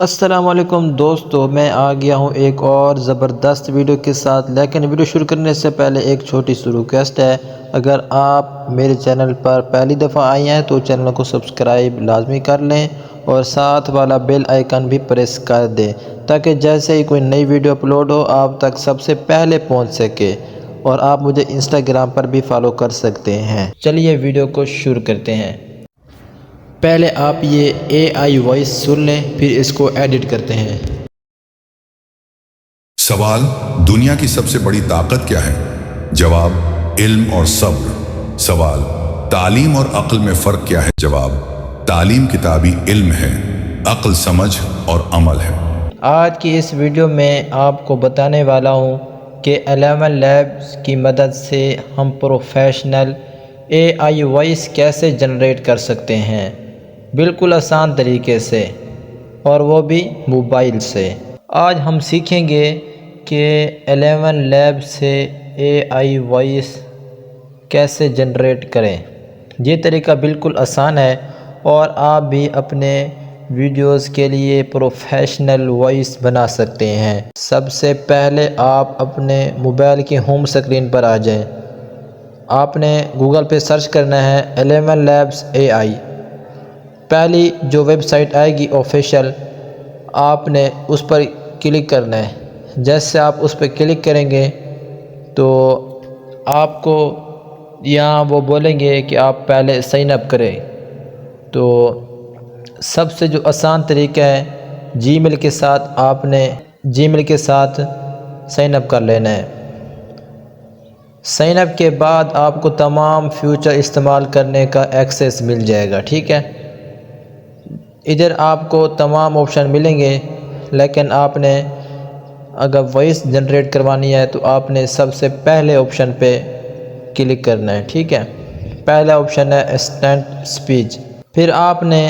السلام علیکم دوستو، میں آ گیا ہوں ایک اور زبردست ویڈیو کے ساتھ۔ لیکن ویڈیو شروع کرنے سے پہلے ایک چھوٹی سی ریکویسٹ ہے، اگر آپ میرے چینل پر پہلی دفعہ آئی ہیں تو چینل کو سبسکرائب لازمی کر لیں اور ساتھ والا بیل آئیکن بھی پریس کر دیں تاکہ جیسے ہی کوئی نئی ویڈیو اپلوڈ ہو آپ تک سب سے پہلے پہنچ سکے، اور آپ مجھے انسٹاگرام پر بھی فالو کر سکتے ہیں۔ چلیے ویڈیو کو شروع کرتے ہیں۔ پہلے آپ یہ AI وائس سن لیں، پھر اس کو ایڈٹ کرتے ہیں۔ سوال: دنیا کی سب سے بڑی طاقت کیا ہے؟ جواب: علم اور صبر۔ سوال: تعلیم اور عقل میں فرق کیا ہے؟ جواب: تعلیم کتابی علم ہے، عقل سمجھ اور عمل ہے۔ آج کی اس ویڈیو میں آپ کو بتانے والا ہوں کہ 11 لیبس کی مدد سے ہم پروفیشنل AI وائس کیسے جنریٹ کر سکتے ہیں، بالکل آسان طریقے سے، اور وہ بھی موبائل سے۔ آج ہم سیکھیں گے کہ 11 لیب سے AI وائس کیسے جنریٹ کریں۔ یہ طریقہ بالکل آسان ہے اور آپ بھی اپنے ویڈیوز کے لیے پروفیشنل وائس بنا سکتے ہیں۔ سب سے پہلے آپ اپنے موبائل کی ہوم اسکرین پر آ جائیں۔ آپ نے گوگل پہ سرچ کرنا ہے 11 لیبس AI۔ پہلی جو ویب سائٹ آئے گی آفیشیل، آپ نے اس پر کلک کرنا ہے۔ جیسے آپ اس پہ کلک کریں گے تو آپ کو یہاں وہ بولیں گے کہ آپ پہلے سائن اپ کریں۔ تو سب سے جو آسان طریقہ ہے، جی میل کے ساتھ آپ نے سائن اپ کر لینا ہے۔ سائن اپ کے بعد آپ کو تمام فیوچر استعمال کرنے کا ایکسیس مل جائے گا، ٹھیک ہے۔ ادھر آپ کو تمام آپشن ملیں گے، لیکن آپ نے اگر وائس جنریٹ کروانی ہے تو آپ نے سب سے پہلے آپشن پہ کلک کرنا ہے، ٹھیک ہے۔ پہلا آپشن ہے اسسٹنٹ اسپیچ۔ پھر آپ نے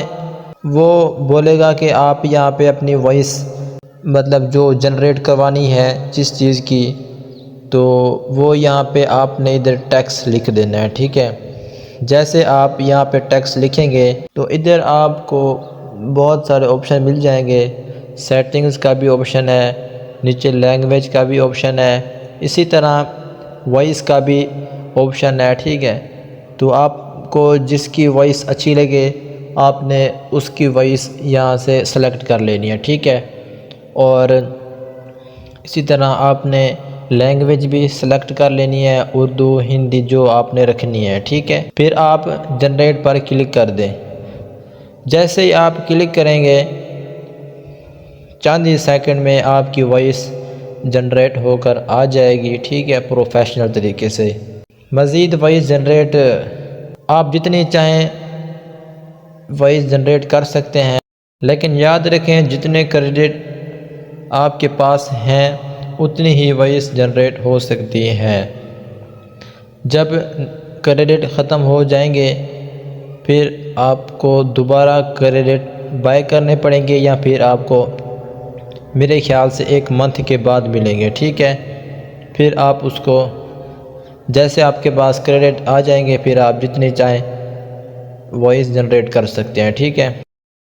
وہ بولے گا کہ آپ یہاں پہ اپنی وائس مطلب جو جنریٹ کروانی ہے جس چیز کی، تو وہ یہاں پہ آپ نے ادھر ٹیکسٹ لکھ دینا ہے، ٹھیک ہے۔ جیسے آپ یہاں پہ ٹیکسٹ لکھیں گے تو ادھر آپ کو بہت سارے آپشن مل جائیں گے۔ سیٹنگز کا بھی آپشن ہے، نیچے لینگویج کا بھی آپشن ہے، اسی طرح وائس کا بھی آپشن ہے، ٹھیک ہے۔ تو آپ کو جس کی وائس اچھی لگے آپ نے اس کی وائس یہاں سے سلیکٹ کر لینی ہے، ٹھیک ہے۔ اور اسی طرح آپ نے لینگویج بھی سلیکٹ کر لینی ہے، اردو، ہندی جو آپ نے رکھنی ہے، ٹھیک ہے۔ پھر آپ جنریٹ پر کلک کر دیں۔ جیسے ہی آپ کلک کریں گے چند ہی سیکنڈ میں آپ کی وائس جنریٹ ہو کر آ جائے گی، ٹھیک ہے، پروفیشنل طریقے سے۔ مزید وائس جنریٹ آپ جتنی چاہیں وائس جنریٹ کر سکتے ہیں، لیکن یاد رکھیں جتنے کریڈٹ آپ کے پاس ہیں اتنی ہی وائس جنریٹ ہو سکتی ہیں۔ جب کریڈٹ ختم ہو جائیں گے پھر آپ کو دوبارہ کریڈٹ بائی کرنے پڑیں گے، یا پھر آپ کو میرے خیال سے 1 منتھ کے بعد ملیں گے، ٹھیک ہے۔ پھر آپ اس کو جیسے آپ کے پاس کریڈٹ آ جائیں گے پھر آپ جتنی چاہیں وائس جنریٹ کر سکتے ہیں، ٹھیک ہے۔